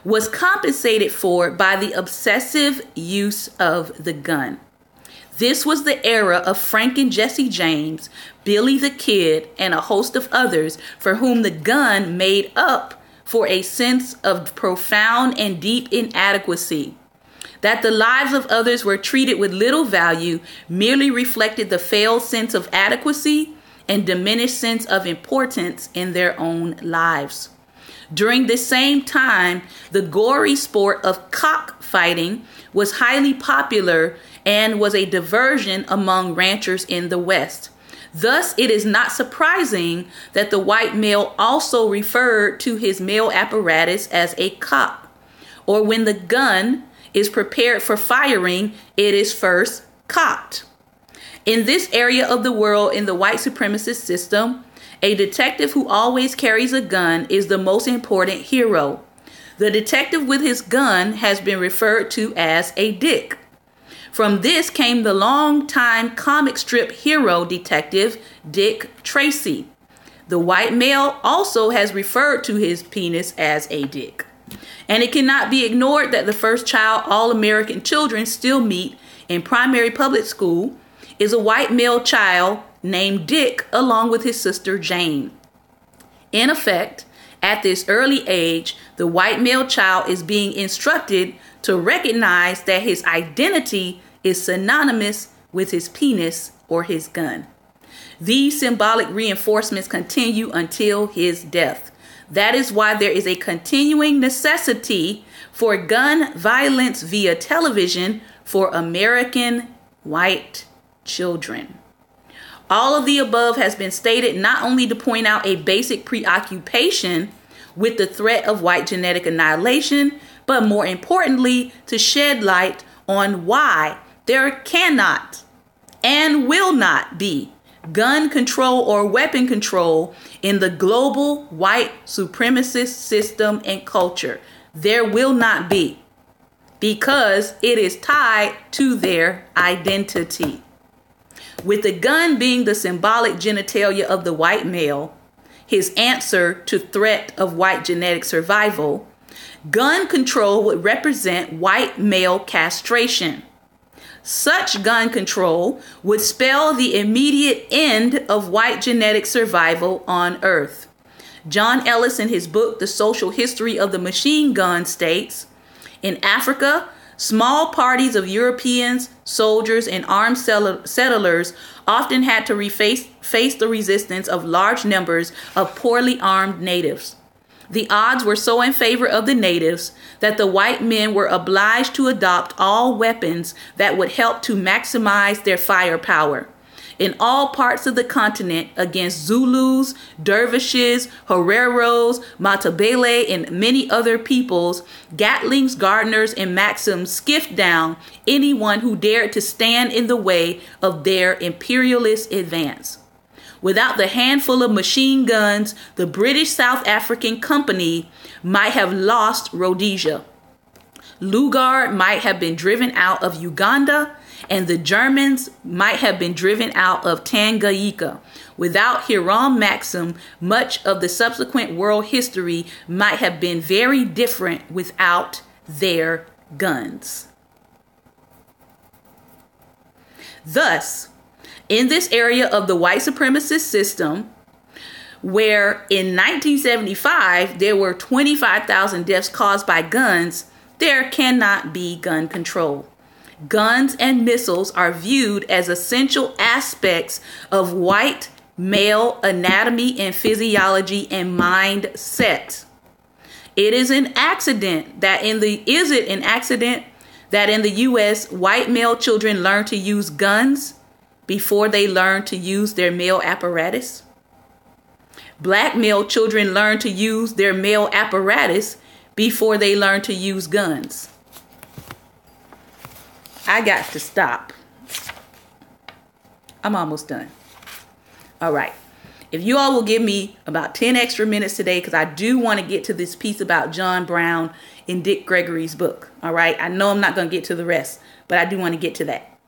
was compensated for by the obsessive use of the gun. This was the era of Frank and Jesse James, Billy the Kid, and a host of others for whom the gun made up for a sense of profound and deep inadequacy. That the lives of others were treated with little value merely reflected the failed sense of adequacy and diminished sense of importance in their own lives. During this same time, the gory sport of cockfighting was highly popular and was a diversion among ranchers in the West. Thus, it is not surprising that the white male also referred to his male apparatus as a cock, or when the gun is prepared for firing, it is first cocked. In this area of the world, in the white supremacist system, a detective who always carries a gun is the most important hero. The detective with his gun has been referred to as a dick. From this came the long-time comic strip hero detective Dick Tracy. The white male also has referred to his penis as a dick. And it cannot be ignored that the first child all American children still meet in primary public school is a white male child named Dick along with his sister Jane. In effect, at this early age, the white male child is being instructed to recognize that his identity is synonymous with his penis or his gun. These symbolic reinforcements continue until his death. That is why there is a continuing necessity for gun violence via television for American white children. All of the above has been stated not only to point out a basic preoccupation with the threat of white genetic annihilation, but more importantly, to shed light on why there cannot and will not be gun control or weapon control in the global white supremacist system and culture. There will not be, because it is tied to their identity. With the gun being the symbolic genitalia of the white male, his answer to threat of white genetic survival, gun control would represent white male castration. Such gun control would spell the immediate end of white genetic survival on Earth. John Ellis, in his book, The Social History of the Machine Gun, states, in Africa, Small parties of Europeans, soldiers, and armed settlers often had to face the resistance of large numbers of poorly armed natives. The odds were so in favor of the natives that the white men were obliged to adopt all weapons that would help to maximize their firepower. In all parts of the continent, against Zulus, Dervishes, Hereros, Matabele, and many other peoples, Gatlings, Gardners, and Maxims skiffed down anyone who dared to stand in the way of their imperialist advance. Without the handful of machine guns, the British South African Company might have lost Rhodesia. Lugard might have been driven out of Uganda, and the Germans might have been driven out of Tanganyika. Without Hiram Maxim, much of the subsequent world history might have been very different without their guns. Thus, in this area of the white supremacist system, where in 1975 there were 25,000 deaths caused by guns, there cannot be gun control. Guns and missiles are viewed as essential aspects of white male anatomy and physiology and mindset. It is an accident that in the US white male children learn to use guns before they learn to use their male apparatus. Black male children learn to use their male apparatus before they learn to use guns. I got to stop. I'm almost done. All right. If you all will give me about 10 extra minutes today, because I do want to get to this piece about John Brown in Dick Gregory's book. All right. I know I'm not going to get to the rest, but I do want to get to that.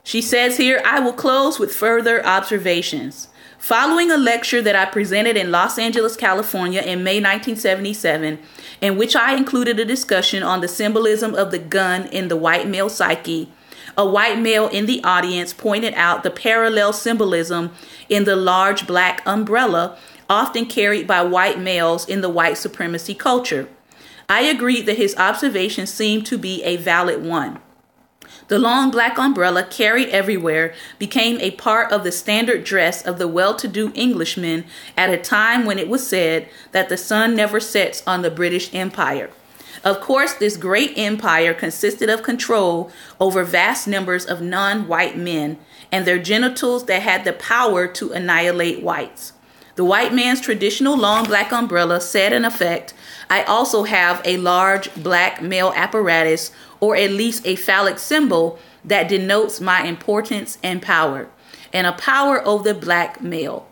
She says here, I will close with further observations. Following a lecture that I presented in Los Angeles, California in May 1977, in which I included a discussion on the symbolism of the gun in the white male psyche, a white male in the audience pointed out the parallel symbolism in the large black umbrella often carried by white males in the white supremacy culture. I agreed that his observation seemed to be a valid one. The long black umbrella carried everywhere became a part of the standard dress of the well-to-do Englishman at a time when it was said that the sun never sets on the British Empire. Of course, this great empire consisted of control over vast numbers of non-white men and their genitals that had the power to annihilate whites. The white man's traditional long black umbrella said in effect, I also have a large black male apparatus, or at least a phallic symbol that denotes my importance and power, and a power over the black male.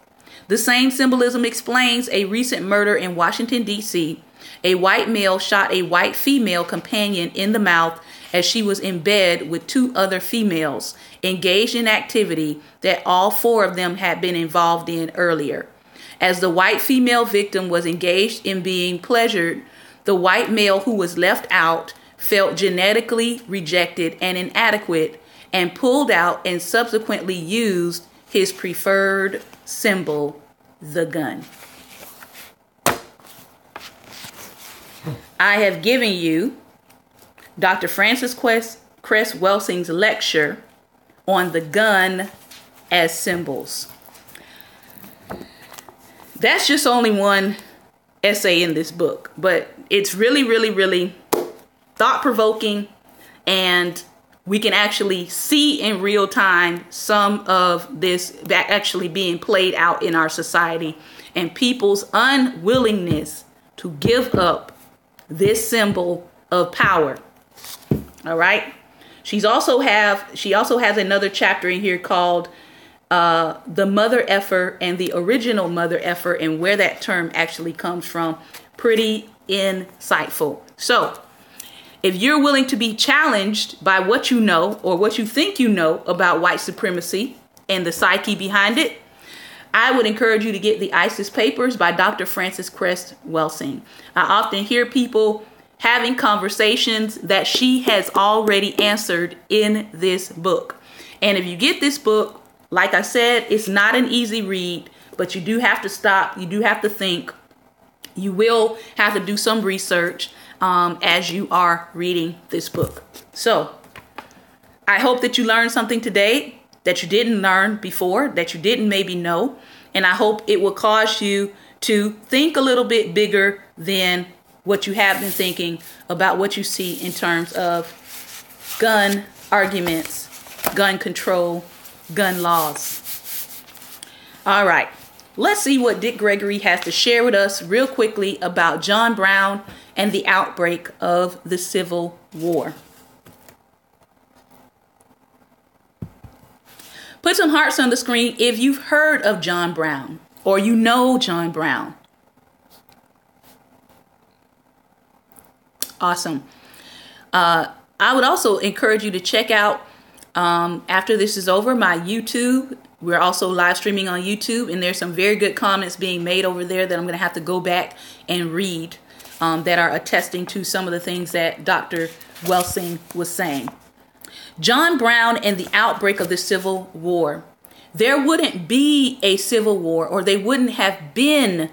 The same symbolism explains a recent murder in Washington, D.C. A white male shot a white female companion in the mouth as she was in bed with two other females, engaged in activity that all four of them had been involved in earlier. As the white female victim was engaged in being pleasured, the white male who was left out felt genetically rejected and inadequate and pulled out and subsequently used his preferred symbol, the gun. I have given you Dr. Frances Cress Welsing's lecture on the gun as symbols. That's just only one essay in this book, but it's really, really, really thought-provoking, and we can actually see in real time some of this that actually being played out in our society and people's unwillingness to give up this symbol of power. All right. She also has another chapter in here called the mother effer and the original mother effer, and where that term actually comes from. Pretty insightful. So if you're willing to be challenged by what you know or what you think you know about white supremacy and the psyche behind it, I would encourage you to get the ISIS Papers by Dr. Frances Cress Welsing. I often hear people having conversations that she has already answered in this book. And if you get this book, like I said, it's not an easy read, but you do have to stop. You do have to think. You will have to do some research. as you are reading this book. So I hope that you learned something today that you didn't learn before, that you didn't maybe know. And I hope it will cause you to think a little bit bigger than what you have been thinking about what you see in terms of gun arguments, gun control, gun laws. All right, let's see what Dick Gregory has to share with us real quickly about John Brown and the outbreak of the Civil War. Put some hearts on the screen if you've heard of John Brown or you know John Brown. Awesome. I would also encourage you to check out, after this is over, my YouTube. We're also live streaming on YouTube, and there's some very good comments being made over there that I'm going to have to go back and read that are attesting to some of the things that Dr. Welsing was saying. John Brown and the outbreak of the Civil War. There wouldn't be a Civil War, or they wouldn't have been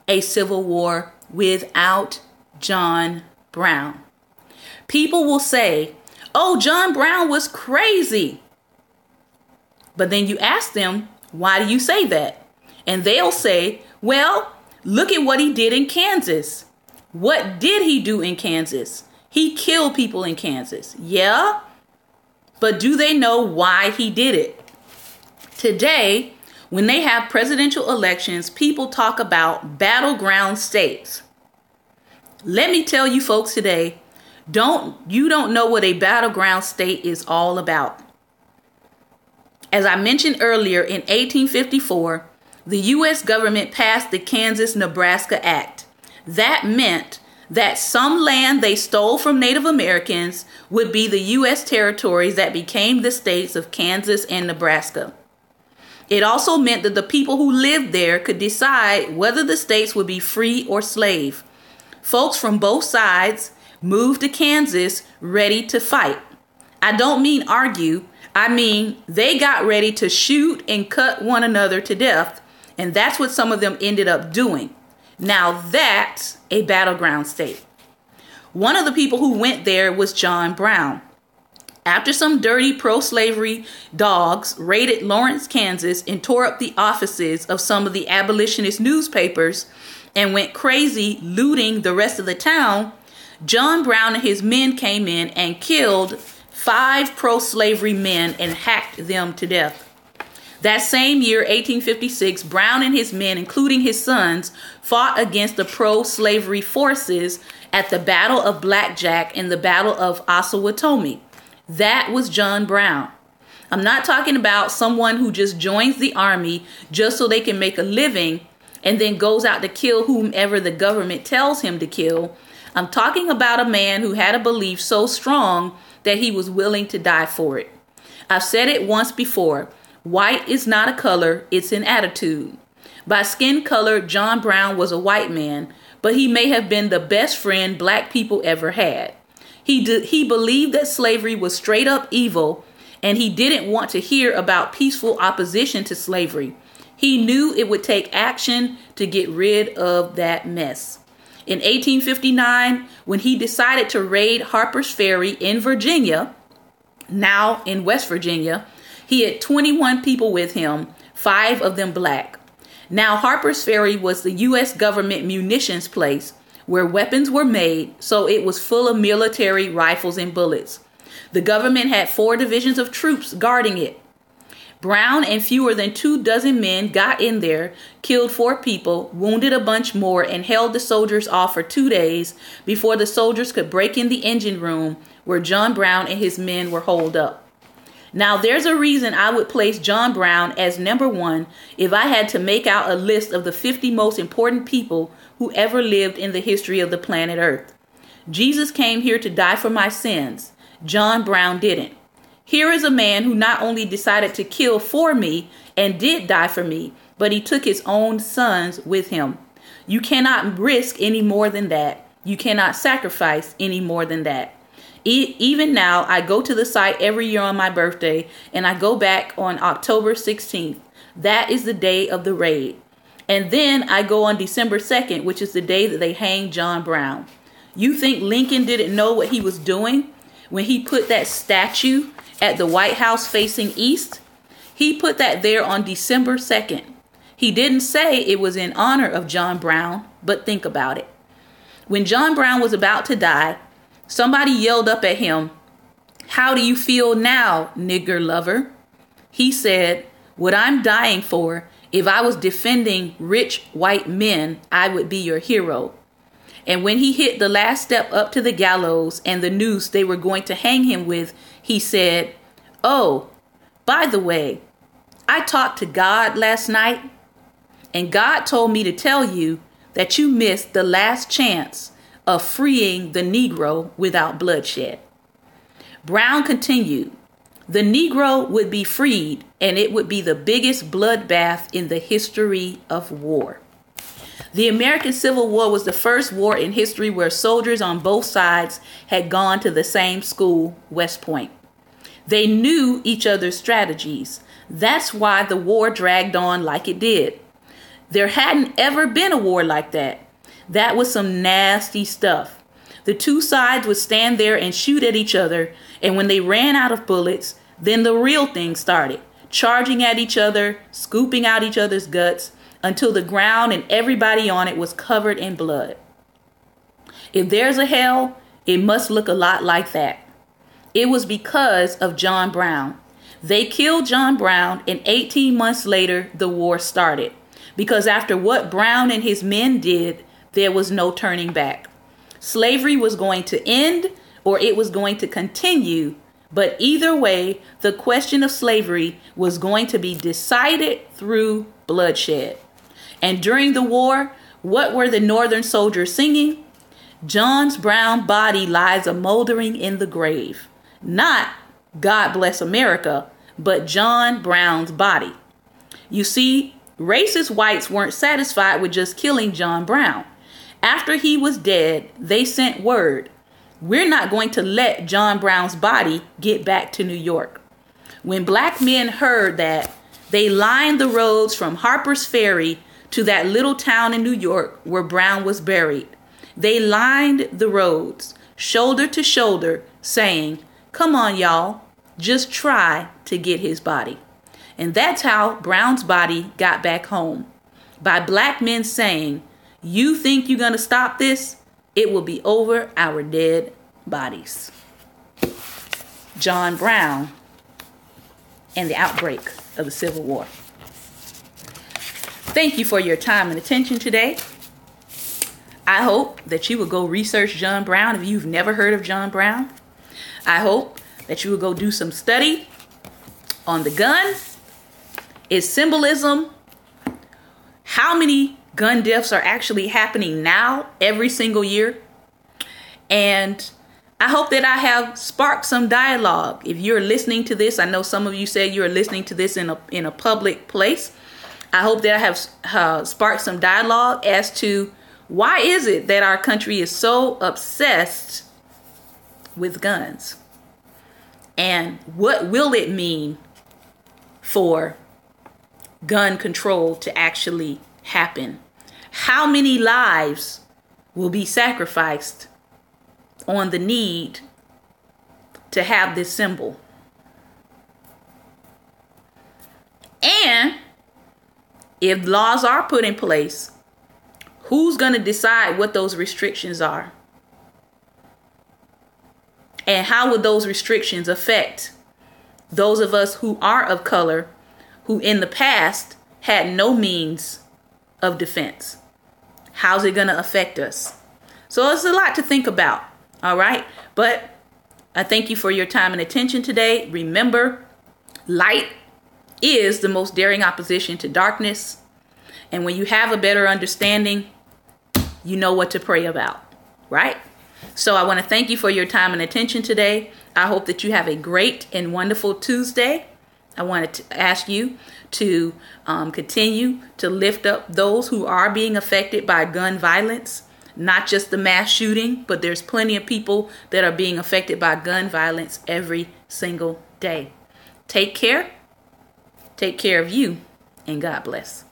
a Civil War without John Brown. People will say, oh, John Brown was crazy. But then you ask them, why do you say that? And they'll say, well, look at what he did in Kansas. What did he do in Kansas? He killed people in Kansas. Yeah. But do they know why he did it? Today, when they have presidential elections, people talk about battleground states. Let me tell you folks today, you don't know what a battleground state is all about. As I mentioned earlier, in 1854, the U.S. government passed the Kansas-Nebraska Act. That meant that some land they stole from Native Americans would be the U.S. territories that became the states of Kansas and Nebraska. It also meant that the people who lived there could decide whether the states would be free or slave. Folks from both sides moved to Kansas ready to fight. I don't mean argue. I mean they got ready to shoot and cut one another to death. And that's what some of them ended up doing. Now that's a battleground state. One of the people who went there was John Brown. After some dirty pro-slavery dogs raided Lawrence, Kansas, and tore up the offices of some of the abolitionist newspapers and went crazy looting the rest of the town, John Brown and his men came in and killed 5 pro-slavery men and hacked them to death. That same year, 1856, Brown and his men, including his sons, fought against the pro-slavery forces at the Battle of Blackjack and the Battle of Osawatomie. That was John Brown. I'm not talking about someone who just joins the army just so they can make a living and then goes out to kill whomever the government tells him to kill. I'm talking about a man who had a belief so strong that he was willing to die for it. I've said it once before. White is not a color, it's an attitude. By skin color, John Brown was a white man, but he may have been the best friend black people ever had. He believed that slavery was straight up evil, and he didn't want to hear about peaceful opposition to slavery. He knew it would take action to get rid of that mess. In 1859, when he decided to raid Harper's Ferry in Virginia, now in West Virginia, he had 21 people with him, 5 of them black. Now, Harper's Ferry was the U.S. government munitions place where weapons were made, so it was full of military rifles and bullets. The government had 4 divisions of troops guarding it. Brown and fewer than 24 men got in there, killed 4 people, wounded a bunch more, and held the soldiers off for 2 days before the soldiers could break in the engine room where John Brown and his men were holed up. Now, there's a reason I would place John Brown as number 1 if I had to make out a list of the 50 most important people who ever lived in the history of the planet Earth. Jesus came here to die for my sins. John Brown didn't. Here is a man who not only decided to kill for me and did die for me, but he took his own sons with him. You cannot risk any more than that. You cannot sacrifice any more than that. Even now, I go to the site every year on my birthday, and I go back on October 16th. That is the day of the raid. And then I go on December 2nd, which is the day that they hanged John Brown. You think Lincoln didn't know what he was doing when he put that statue at the White House facing east? He put that there on December 2nd. He didn't say it was in honor of John Brown, but think about it. When John Brown was about to die, somebody yelled up at him, "How do you feel now, nigger lover?" He said, "What I'm dying for, if I was defending rich white men, I would be your hero." And when he hit the last step up to the gallows and the noose they were going to hang him with, he said, "Oh, by the way, I talked to God last night, and God told me to tell you that you missed the last chance of freeing the Negro without bloodshed." Brown continued, "The Negro would be freed, and it would be the biggest bloodbath in the history of war." The American Civil War was the first war in history where soldiers on both sides had gone to the same school, West Point. They knew each other's strategies. That's why the war dragged on like it did. There hadn't ever been a war like that. That was some nasty stuff. The two sides would stand there and shoot at each other, and when they ran out of bullets, then the real thing started, charging at each other, scooping out each other's guts, until the ground and everybody on it was covered in blood. If there's a hell, it must look a lot like that. It was because of John Brown. They killed John Brown, and 18 months later, the war started. Because after what Brown and his men did, there was no turning back. Slavery was going to end, or it was going to continue. But either way, the question of slavery was going to be decided through bloodshed. And during the war, what were the Northern soldiers singing? John's brown body lies a moldering in the grave. Not God bless America, but John Brown's body. You see, racist whites weren't satisfied with just killing John Brown. After he was dead, they sent word, "We're not going to let John Brown's body get back to New York." When black men heard that, they lined the roads from Harper's Ferry to that little town in New York where Brown was buried. They lined the roads, shoulder to shoulder, saying, "Come on, y'all, just try to get his body." And that's how Brown's body got back home. By black men saying, "You think you're going to stop this? It will be over our dead bodies." John Brown and the outbreak of the Civil War. Thank you for your time and attention today. I hope that you will go research John Brown if you've never heard of John Brown. I hope that you will go do some study on the gun, its symbolism, how many gun deaths are actually happening now every single year. And I hope that I have sparked some dialogue. If you're listening to this, I know some of you said you're listening to this in a public place. I hope that I have sparked some dialogue as to why is it that our country is so obsessed with guns? And what will it mean for gun control to actually happen? How many lives will be sacrificed on the need to have this symbol? And if laws are put in place, who's going to decide what those restrictions are? And how would those restrictions affect those of us who are of color, who in the past had no means of defense? How's it going to affect us? So it's a lot to think about, all right? But I thank you for your time and attention today. Remember, light is the most daring opposition to darkness. And when you have a better understanding, you know what to pray about, right? So I want to thank you for your time and attention today. I hope that you have a great and wonderful Tuesday. I wanted to ask you to continue to lift up those who are being affected by gun violence, not just the mass shooting, but there's plenty of people that are being affected by gun violence every single day. Take care of you, and God bless.